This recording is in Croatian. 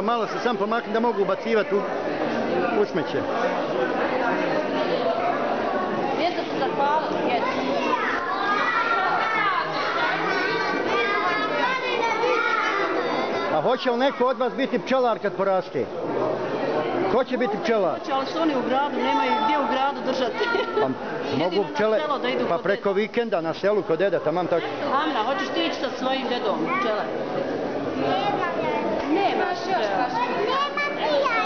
malo se sam pomakni da mogu ubacivati u smeće. Djeca su zahvalili, djeca. A hoće li neko od vas biti pčelar kad poraste? Ko će biti pčelar? Hoće, ali su oni u gradu, nemaju gdje u gradu držati. Pa mogu pčele, pa preko vikenda na selu kod deda, tamam tako. Amna, hoćeš ti ići sa svojim dedom, pčele? Nemaš još, baš. Nema prijatelja.